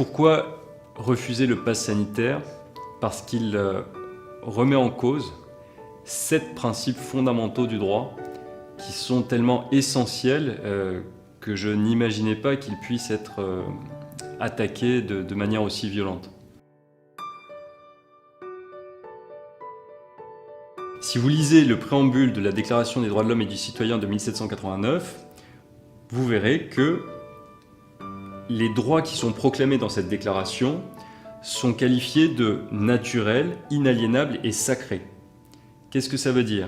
Pourquoi refuser le pass sanitaire? Parce qu'il remet en cause 7 principes fondamentaux du droit qui sont tellement essentiels que je n'imaginais pas qu'ils puissent être attaqués de manière aussi violente. Si vous lisez le préambule de la Déclaration des droits de l'homme et du citoyen de 1789, vous verrez que les droits qui sont proclamés dans cette déclaration sont qualifiés de naturels, inaliénables et sacrés. Qu'est-ce que ça veut dire?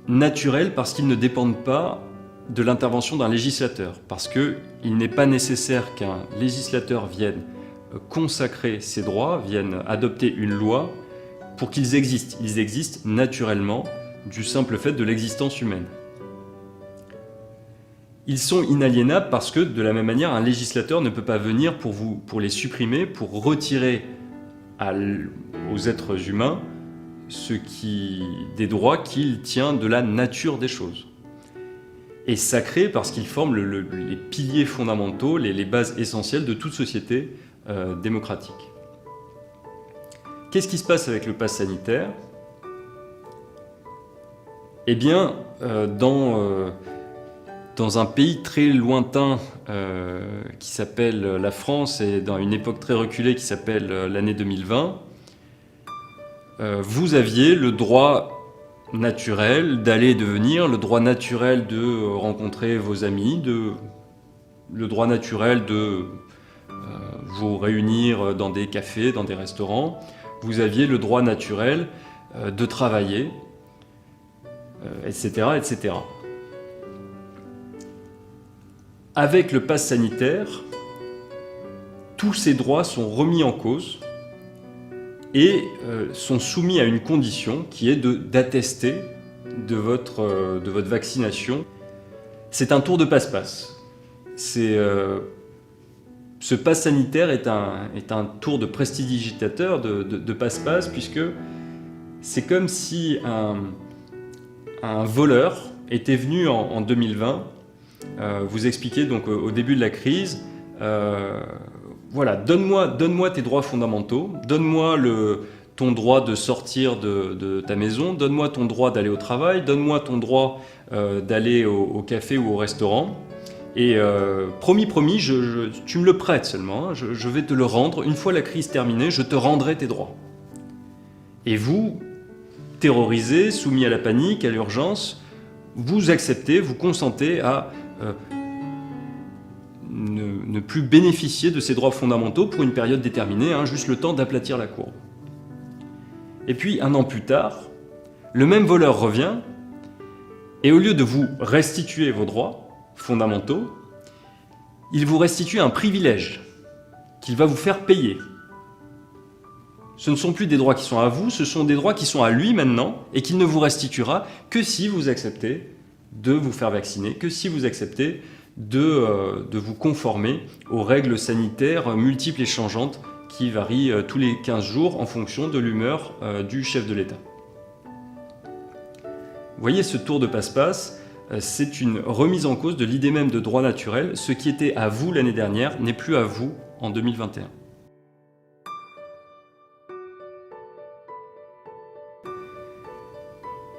Naturels parce qu'ils ne dépendent pas de l'intervention d'un législateur, parce qu'il n'est pas nécessaire qu'un législateur vienne consacrer ces droits, vienne adopter une loi pour qu'ils existent. Ils existent naturellement du simple fait de l'existence humaine. Ils sont inaliénables parce que, de la même manière, un législateur ne peut pas venir pour les supprimer, pour retirer aux êtres humains des droits qu'il tient de la nature des choses. Et sacrés parce qu'ils forment les piliers fondamentaux, les bases essentielles de toute société démocratique. Qu'est-ce qui se passe avec le pass sanitaire? Eh bien, dans un pays très lointain qui s'appelle la France et dans une époque très reculée qui s'appelle l'année 2020, vous aviez le droit naturel d'aller et de venir, le droit naturel de rencontrer vos amis, le droit naturel de vous réunir dans des cafés, dans des restaurants. Vous aviez le droit naturel de travailler, etc., etc. Avec le pass sanitaire, tous ces droits sont remis en cause et sont soumis à une condition qui est d'attester de votre vaccination. C'est un tour de passe-passe. Ce pass sanitaire est un tour de prestidigitateur, de passe-passe, puisque c'est comme si un voleur était venu en 2020 vous expliquer donc au début de la crise, voilà, donne-moi tes droits fondamentaux, donne-moi ton droit de sortir de ta maison, donne-moi ton droit d'aller au travail, donne-moi ton droit d'aller au café ou au restaurant. Et promis, tu me le prêtes seulement, hein, je vais te le rendre. Une fois la crise terminée, je te rendrai tes droits. Et vous, terrorisés, soumis à la panique, à l'urgence, vous acceptez, vous consentez à ne plus bénéficier de ces droits fondamentaux pour une période déterminée, hein, juste le temps d'aplatir la courbe. Et puis, un an plus tard, le même voleur revient, et au lieu de vous restituer vos droits fondamentaux, il vous restitue un privilège qu'il va vous faire payer. Ce ne sont plus des droits qui sont à vous, ce sont des droits qui sont à lui maintenant et qu'il ne vous restituera que si vous acceptez de vous faire vacciner, que si vous acceptez de vous conformer aux règles sanitaires multiples et changeantes qui varient tous les 15 jours en fonction de l'humeur du chef de l'État. Vous voyez, ce tour de passe-passe, c'est une remise en cause de l'idée même de droit naturel. Ce qui était à vous l'année dernière n'est plus à vous en 2021.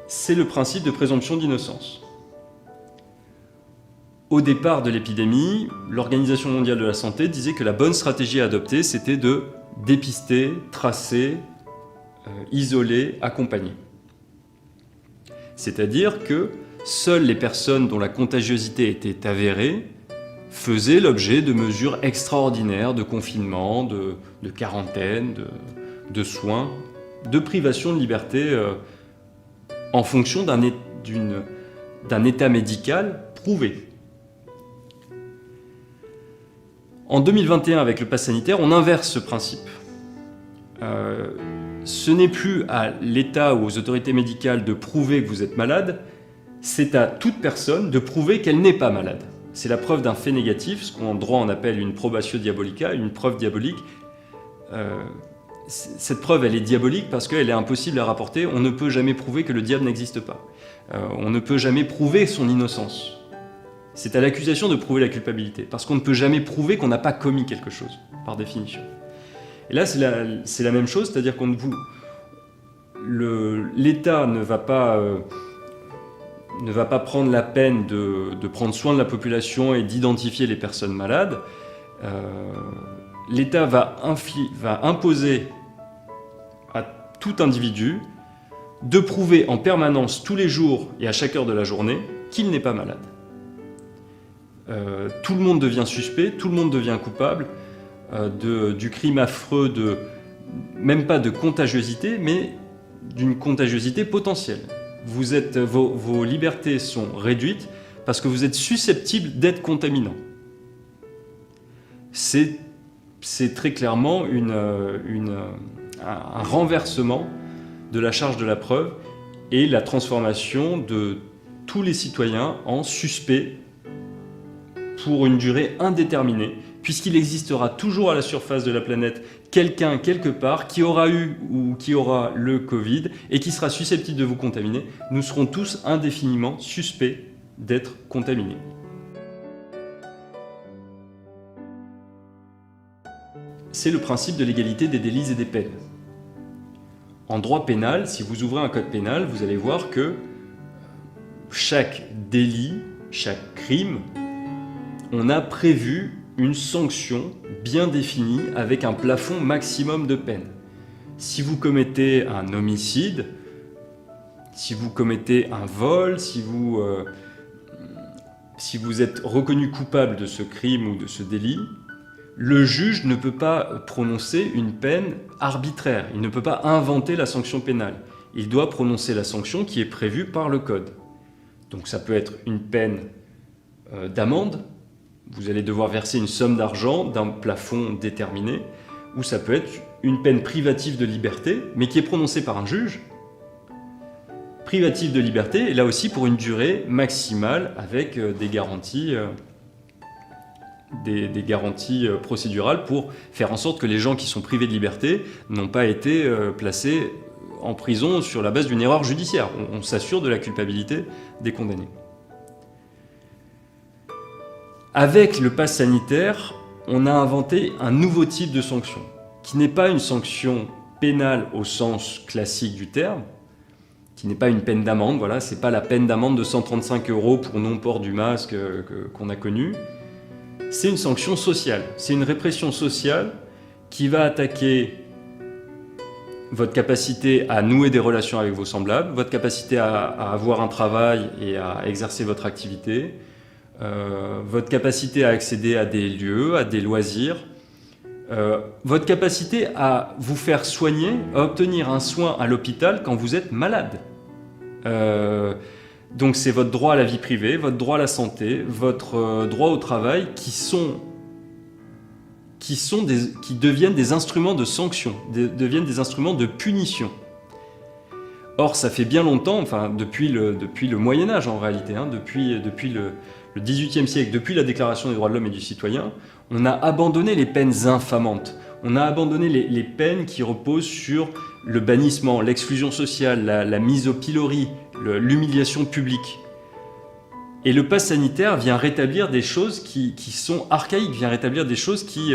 C'est le principe de présomption d'innocence. Au départ de l'épidémie, l'Organisation mondiale de la santé disait que la bonne stratégie à adopter, c'était de dépister, tracer, isoler, accompagner. C'est-à-dire que seules les personnes dont la contagiosité était avérée faisaient l'objet de mesures extraordinaires de confinement, de quarantaine, de soins, de privation de liberté en fonction d'un état médical prouvé. En 2021, avec le pass sanitaire, on inverse ce principe. Ce n'est plus à l'État ou aux autorités médicales de prouver que vous êtes malade, c'est à toute personne de prouver qu'elle n'est pas malade. C'est la preuve d'un fait négatif, ce qu'en droit on appelle une probatio diabolica, une preuve diabolique. Cette preuve, elle est diabolique parce qu'elle est impossible à rapporter. On ne peut jamais prouver que le diable n'existe pas. On ne peut jamais prouver son innocence. C'est à l'accusation de prouver la culpabilité, parce qu'on ne peut jamais prouver qu'on n'a pas commis quelque chose, par définition. Et là, c'est la même chose, c'est-à-dire qu'on l'État ne va pas prendre la peine de prendre soin de la population et d'identifier les personnes malades. L'État va imposer à tout individu de prouver en permanence, tous les jours et à chaque heure de la journée, qu'il n'est pas malade. Tout le monde devient suspect, tout le monde devient coupable du crime affreux même pas de contagiosité, mais d'une contagiosité potentielle. Vos libertés sont réduites parce que vous êtes susceptible d'être contaminant. C'est très clairement un renversement de la charge de la preuve et la transformation de tous les citoyens en suspects pour une durée indéterminée, puisqu'il existera toujours à la surface de la planète quelqu'un, quelque part, qui aura eu ou qui aura le Covid et qui sera susceptible de vous contaminer. Nous serons tous indéfiniment suspects d'être contaminés. C'est le principe de l'égalité des délits et des peines. En droit pénal, si vous ouvrez un code pénal, vous allez voir que chaque délit, chaque crime, on a prévu une sanction bien définie avec un plafond maximum de peine. Si vous commettez un homicide, si vous commettez un vol, si vous êtes reconnu coupable de ce crime ou de ce délit, le juge ne peut pas prononcer une peine arbitraire. Il ne peut pas inventer la sanction pénale. Il doit prononcer la sanction qui est prévue par le code. Donc ça peut être une peine d'amende. Vous allez devoir verser une somme d'argent d'un plafond déterminé, ou ça peut être une peine privative de liberté, mais qui est prononcée par un juge. Privative de liberté, et là aussi pour une durée maximale avec des garanties procédurales pour faire en sorte que les gens qui sont privés de liberté n'ont pas été placés en prison sur la base d'une erreur judiciaire. On s'assure de la culpabilité des condamnés. Avec le pass sanitaire, on a inventé un nouveau type de sanction, qui n'est pas une sanction pénale au sens classique du terme, qui n'est pas une peine d'amende, voilà, c'est pas la peine d'amende de 135 € pour non-port du masque qu'on a connue. C'est une sanction sociale, c'est une répression sociale qui va attaquer votre capacité à nouer des relations avec vos semblables, votre capacité à avoir un travail et à exercer votre activité, votre capacité à accéder à des lieux, à des loisirs, votre capacité à vous faire soigner, à obtenir un soin à l'hôpital quand vous êtes malade. Donc c'est votre droit à la vie privée, votre droit à la santé, votre droit au travail qui deviennent des instruments de sanction, deviennent des instruments de punition. Or, ça fait bien longtemps, enfin depuis le Moyen-Âge en réalité, depuis le XVIIIe siècle, depuis la Déclaration des droits de l'homme et du citoyen, on a abandonné les peines infamantes. On a abandonné les peines qui reposent sur le bannissement, l'exclusion sociale, la mise au pilori, l'humiliation publique. Et le pass sanitaire vient rétablir des choses qui sont archaïques, vient rétablir des choses qui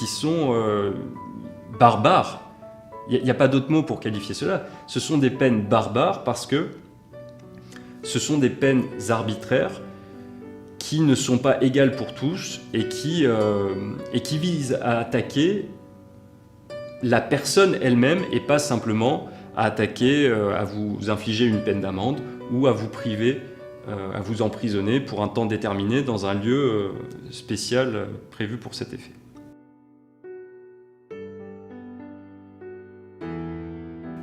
sont barbares. Il n'y a pas d'autre mot pour qualifier cela. Ce sont des peines barbares parce que ce sont des peines arbitraires qui ne sont pas égales pour tous et qui visent à attaquer la personne elle-même et pas simplement à vous infliger une peine d'amende ou à vous priver, à vous emprisonner pour un temps déterminé dans un lieu spécial prévu pour cet effet.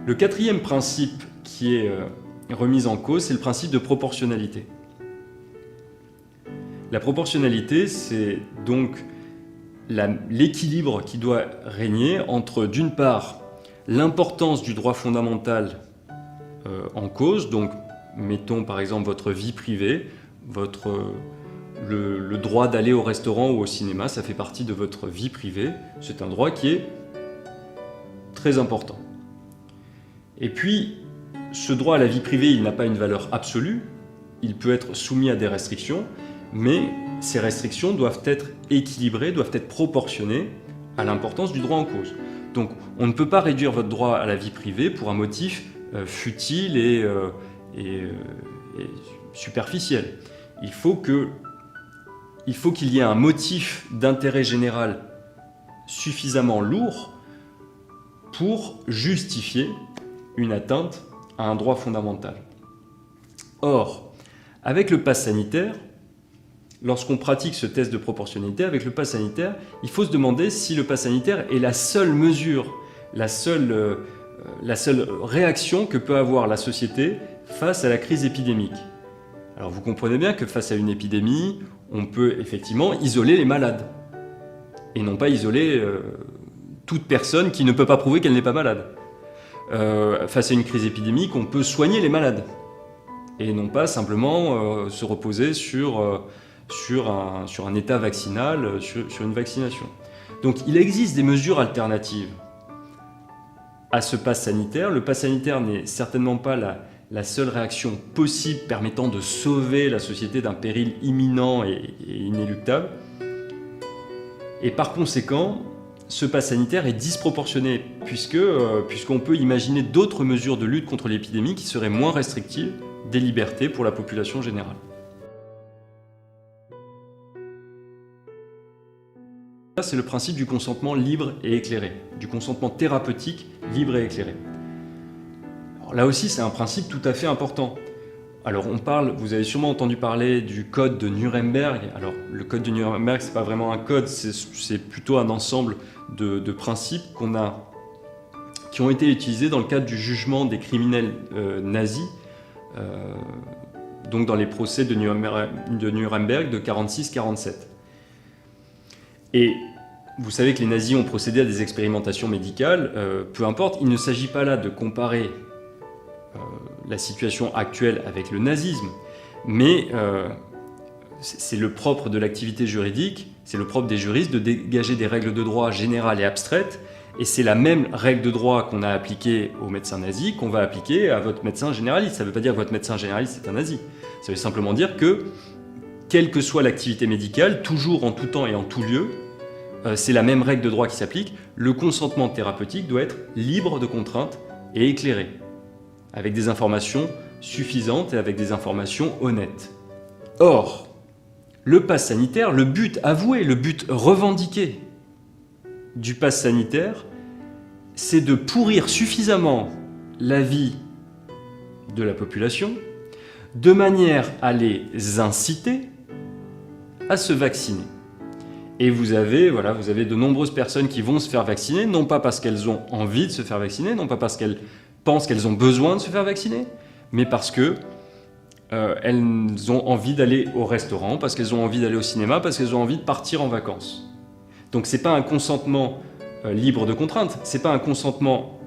Le quatrième principe qui est remis en cause, c'est le principe de proportionnalité. La proportionnalité, c'est donc l'équilibre qui doit régner entre, d'une part, l'importance du droit fondamental en cause, donc mettons par exemple votre vie privée, le droit d'aller au restaurant ou au cinéma, ça fait partie de votre vie privée, c'est un droit qui est très important. Et puis, ce droit à la vie privée, il n'a pas une valeur absolue, il peut être soumis à des restrictions, mais ces restrictions doivent être équilibrées, doivent être proportionnées à l'importance du droit en cause. Donc on ne peut pas réduire votre droit à la vie privée pour un motif futile et superficiel. Il faut qu'il y ait un motif d'intérêt général suffisamment lourd pour justifier une atteinte à un droit fondamental. Or, avec le pass sanitaire, lorsqu'on pratique ce test de proportionnalité, avec le pass sanitaire, il faut se demander si le pass sanitaire est la seule mesure, la seule réaction que peut avoir la société face à la crise épidémique. Alors vous comprenez bien que face à une épidémie, on peut effectivement isoler les malades, et non pas isoler toute personne qui ne peut pas prouver qu'elle n'est pas malade. Face à une crise épidémique, on peut soigner les malades, et non pas simplement se reposer sur un état vaccinal, sur une vaccination. Donc il existe des mesures alternatives à ce pass sanitaire. Le pass sanitaire n'est certainement pas la seule réaction possible permettant de sauver la société d'un péril imminent et inéluctable. Et par conséquent, ce pass sanitaire est disproportionné, puisqu'on peut imaginer d'autres mesures de lutte contre l'épidémie qui seraient moins restrictives des libertés pour la population générale. C'est le principe du consentement libre et éclairé, du consentement thérapeutique libre et éclairé. Alors là aussi, c'est un principe tout à fait important. Alors vous avez sûrement entendu parler du code de Nuremberg. Alors le code de Nuremberg, c'est pas vraiment un code, c'est plutôt un ensemble de principes qui ont été utilisés dans le cadre du jugement des criminels nazis, donc dans les procès de Nuremberg de 46-47. Et vous savez que les nazis ont procédé à des expérimentations médicales, peu importe, il ne s'agit pas là de comparer la situation actuelle avec le nazisme, mais c'est le propre de l'activité juridique, c'est le propre des juristes de dégager des règles de droit générales et abstraites, et c'est la même règle de droit qu'on a appliquée aux médecins nazis qu'on va appliquer à votre médecin généraliste. Ça ne veut pas dire que votre médecin généraliste est un nazi, ça veut simplement dire que, quelle que soit l'activité médicale, toujours en tout temps et en tout lieu, c'est la même règle de droit qui s'applique, le consentement thérapeutique doit être libre de contraintes et éclairé, avec des informations suffisantes et avec des informations honnêtes. Or, le pass sanitaire, le but avoué, le but revendiqué du pass sanitaire, c'est de pourrir suffisamment la vie de la population de manière à les inciter à se vacciner. Et vous avez de nombreuses personnes qui vont se faire vacciner, non pas parce qu'elles ont envie de se faire vacciner, non pas parce qu'elles pensent qu'elles ont besoin de se faire vacciner, mais parce qu'elles ont envie d'aller au restaurant, parce qu'elles ont envie d'aller au cinéma, parce qu'elles ont envie de partir en vacances. Donc c'est pas un consentement libre de contrainte, c'est pas un consentement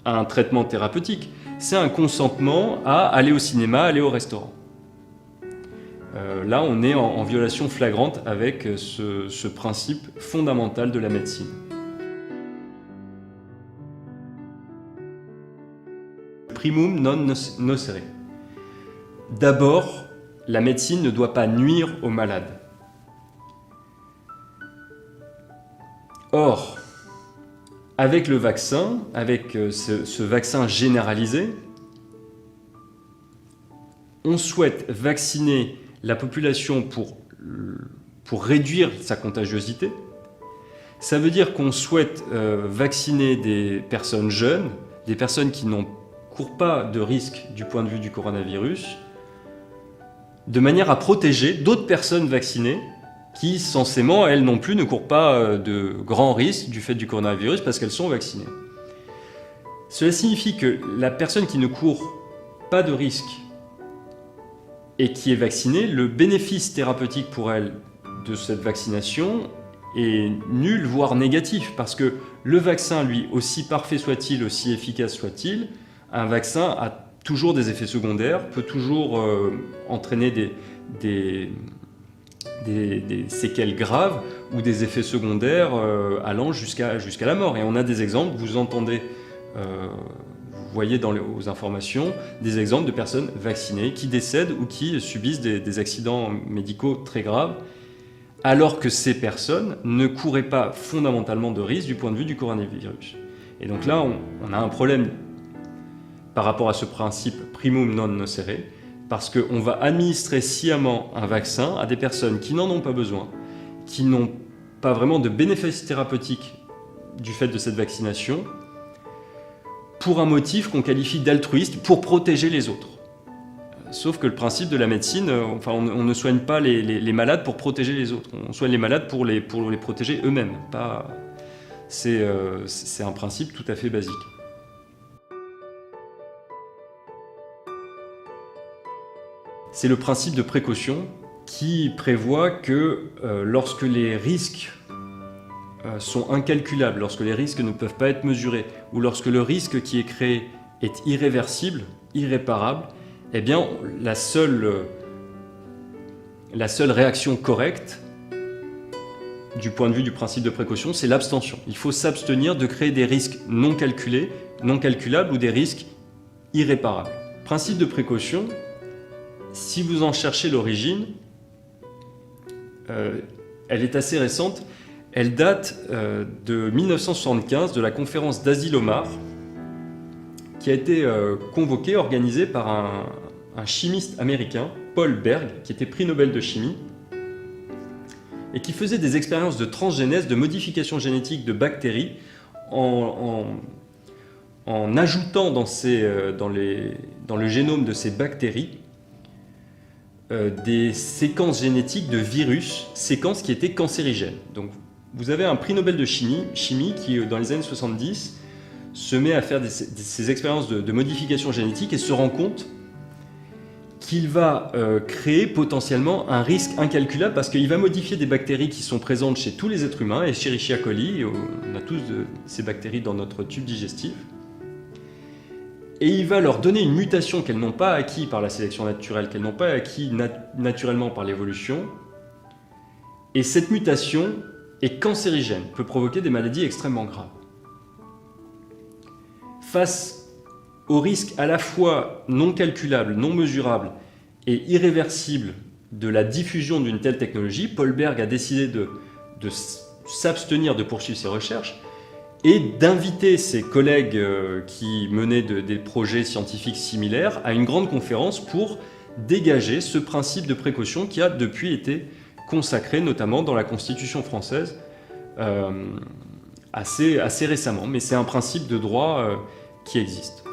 à un traitement thérapeutique, c'est un consentement à aller au cinéma, aller au restaurant. Là, on est en violation flagrante avec ce principe fondamental de la médecine. Primum non nocere. D'abord, la médecine ne doit pas nuire aux malades. Or, avec le vaccin, avec ce vaccin généralisé, on souhaite vacciner la population pour réduire sa contagiosité. Ça veut dire qu'on souhaite vacciner des personnes jeunes, des personnes qui ne courent pas de risque du point de vue du coronavirus, de manière à protéger d'autres personnes vaccinées qui, censément, elles non plus, ne courent pas de grands risques du fait du coronavirus parce qu'elles sont vaccinées. Cela signifie que la personne qui ne court pas de risque et qui est vaccinée, le bénéfice thérapeutique pour elle de cette vaccination est nul, voire négatif, parce que le vaccin, lui, aussi parfait soit-il, aussi efficace soit-il, un vaccin a toujours des effets secondaires, peut toujours entraîner des séquelles graves ou des effets secondaires allant jusqu'à la mort. Et on a des exemples, vous entendez vous voyez aux informations des exemples de personnes vaccinées qui décèdent ou qui subissent des accidents médicaux très graves, alors que ces personnes ne couraient pas fondamentalement de risque du point de vue du coronavirus. Et donc là, on a un problème par rapport à ce principe primum non nocere, parce qu'on va administrer sciemment un vaccin à des personnes qui n'en ont pas besoin, qui n'ont pas vraiment de bénéfice thérapeutique du fait de cette vaccination, pour un motif qu'on qualifie d'altruiste, pour protéger les autres. Sauf que le principe de la médecine, on ne soigne pas les malades pour protéger les autres, on soigne les malades pour les protéger eux-mêmes. C'est un principe tout à fait basique. C'est le principe de précaution qui prévoit que lorsque les risques sont incalculables, lorsque les risques ne peuvent pas être mesurés, ou lorsque le risque qui est créé est irréversible, irréparable, eh bien la seule réaction correcte, du point de vue du principe de précaution, c'est l'abstention. Il faut s'abstenir de créer des risques non calculés, non calculables ou des risques irréparables. Principe de précaution, si vous en cherchez l'origine, elle est assez récente. Elle date de 1975, de la conférence d'Asilomar, qui a été convoquée, organisée par un chimiste américain, Paul Berg, qui était prix Nobel de chimie, et qui faisait des expériences de transgénèse, de modification génétique de bactéries, en ajoutant dans le génome de ces bactéries des séquences génétiques de virus, séquences qui étaient cancérigènes. Donc, vous avez un prix Nobel de chimie qui, dans les années 70, se met à faire ces expériences de modification génétique et se rend compte qu'il va créer potentiellement un risque incalculable parce qu'il va modifier des bactéries qui sont présentes chez tous les êtres humains, Escherichia coli, on a tous ces bactéries dans notre tube digestif, et il va leur donner une mutation qu'elles n'ont pas acquis par la sélection naturelle, qu'elles n'ont pas acquis naturellement par l'évolution, et cette mutation est cancérigène, peut provoquer des maladies extrêmement graves. Face au risque à la fois non calculable, non mesurable et irréversible de la diffusion d'une telle technologie, Paul Berg a décidé de s'abstenir de poursuivre ses recherches et d'inviter ses collègues qui menaient des projets scientifiques similaires à une grande conférence pour dégager ce principe de précaution qui a depuis été consacré, notamment dans la Constitution française, assez récemment. Mais c'est un principe de droit qui existe.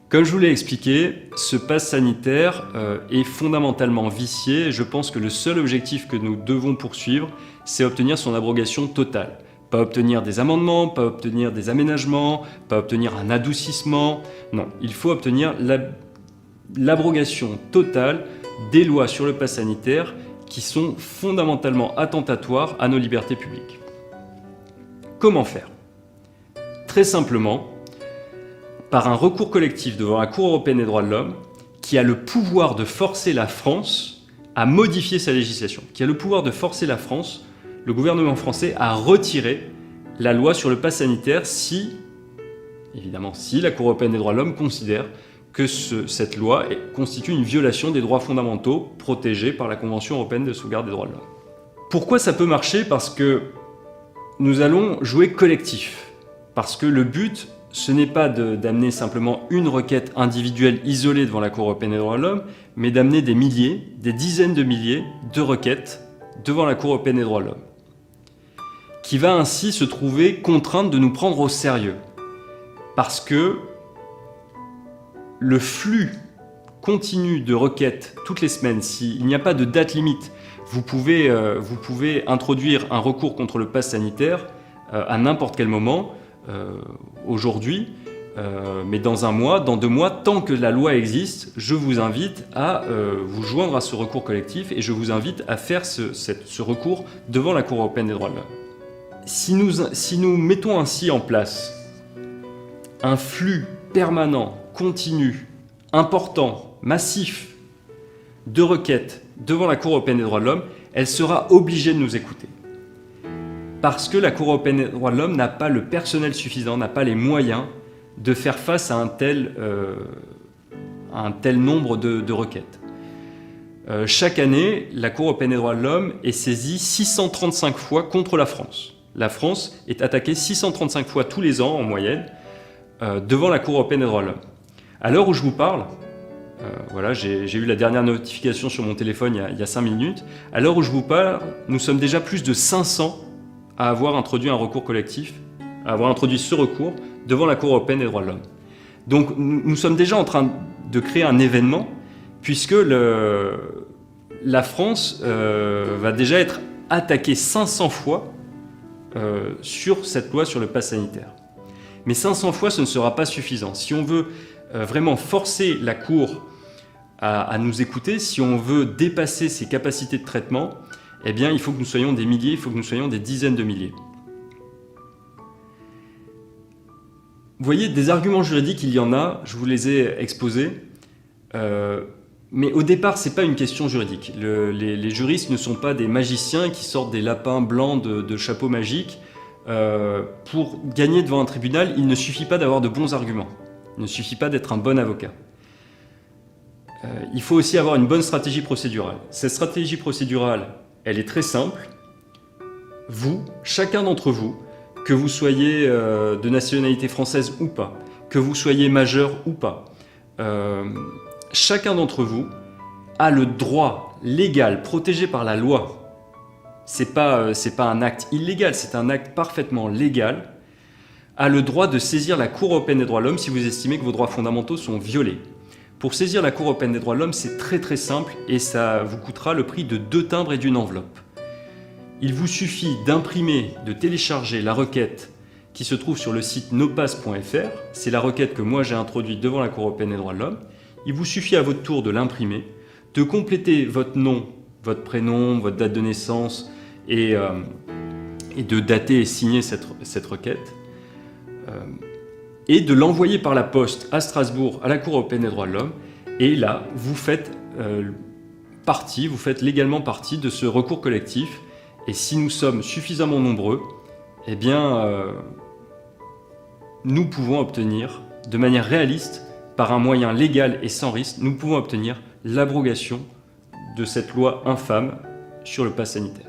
Comme je vous l'ai expliqué, ce pass sanitaire est fondamentalement vicié. Je pense que le seul objectif que nous devons poursuivre, c'est obtenir son abrogation totale. Pas obtenir des amendements, pas obtenir des aménagements, pas obtenir un adoucissement. Non, il faut obtenir l'abrogation totale des lois sur le pass sanitaire qui sont fondamentalement attentatoires à nos libertés publiques. Comment faire? Très simplement, par un recours collectif devant la Cour européenne des droits de l'homme, qui a le pouvoir de forcer la France à modifier sa législation, qui a le pouvoir de forcer la France, le gouvernement français, à retirer la loi sur le pass sanitaire si la Cour européenne des droits de l'homme considère que cette loi constitue une violation des droits fondamentaux protégés par la Convention européenne de sauvegarde des droits de l'homme. Pourquoi ça peut marcher? Parce que nous allons jouer collectif. Parce que le but, ce n'est pas d'amener simplement une requête individuelle isolée devant la Cour européenne des droits de l'homme, mais d'amener des milliers, des dizaines de milliers de requêtes devant la Cour européenne des droits de l'homme, qui va ainsi se trouver contrainte de nous prendre au sérieux. Parce que le flux continu de requêtes toutes les semaines, s'il n'y a pas de date limite, vous pouvez introduire un recours contre le pass sanitaire à n'importe quel moment, aujourd'hui, mais dans un mois, dans 2 mois, tant que la loi existe, je vous invite à vous joindre à ce recours collectif et je vous invite à faire ce recours devant la Cour européenne des droits de l'homme. Si nous mettons ainsi en place un flux permanent, continu, important, massif de requêtes devant la Cour européenne des droits de l'homme, elle sera obligée de nous écouter. parce que la Cour européenne des droits de l'homme n'a pas le personnel suffisant, n'a pas les moyens de faire face à un tel nombre de requêtes. Chaque année, la Cour européenne des droits de l'homme est saisie 635 fois contre la France. La France est attaquée 635 fois tous les ans, en moyenne, devant la Cour européenne des droits de l'homme. À l'heure où je vous parle, voilà, j'ai eu la dernière notification sur mon téléphone il y a 5 minutes, à l'heure où je vous parle, nous sommes déjà plus de 500 à avoir introduit un recours collectif, à avoir introduit ce recours devant la Cour européenne des droits de l'homme. Donc nous sommes déjà en train de créer un événement, puisque la France va déjà être attaquée 500 fois sur cette loi sur le pass sanitaire. Mais 500 fois, ce ne sera pas suffisant. Si on veut vraiment forcer la Cour à nous écouter, si on veut dépasser ses capacités de traitement, eh bien, il faut que nous soyons des milliers, il faut que nous soyons des dizaines de milliers. Vous voyez, des arguments juridiques, il y en a, je vous les ai exposés. Mais au départ, ce n'est pas une question juridique. Les juristes ne sont pas des magiciens qui sortent des lapins blancs de chapeaux magiques. Pour gagner devant un tribunal, il ne suffit pas d'avoir de bons arguments. Il ne suffit pas d'être un bon avocat. Il faut aussi avoir une bonne stratégie procédurale. Cette stratégie procédurale, elle est très simple. Vous, chacun d'entre vous, que vous soyez de nationalité française ou pas, que vous soyez majeur ou pas, chacun d'entre vous a le droit légal, protégé par la loi. C'est pas un acte illégal, c'est un acte parfaitement légal, a le droit de saisir la Cour européenne des droits de l'homme si vous estimez que vos droits fondamentaux sont violés. Pour saisir la Cour européenne des droits de l'homme, c'est très très simple et ça vous coûtera le prix de 2 timbres et d'une enveloppe. Il vous suffit d'imprimer, de télécharger la requête qui se trouve sur le site nopass.fr. C'est la requête que moi j'ai introduite devant la Cour européenne des droits de l'homme. Il vous suffit à votre tour de l'imprimer, de compléter votre nom, votre prénom, votre date de naissance et de dater et signer cette requête. Et de l'envoyer par la poste à Strasbourg, à la Cour européenne des droits de l'homme. Et là, vous faites légalement partie de ce recours collectif. Et si nous sommes suffisamment nombreux, eh bien, nous pouvons obtenir, de manière réaliste, par un moyen légal et sans risque, nous pouvons obtenir l'abrogation de cette loi infâme sur le pass sanitaire.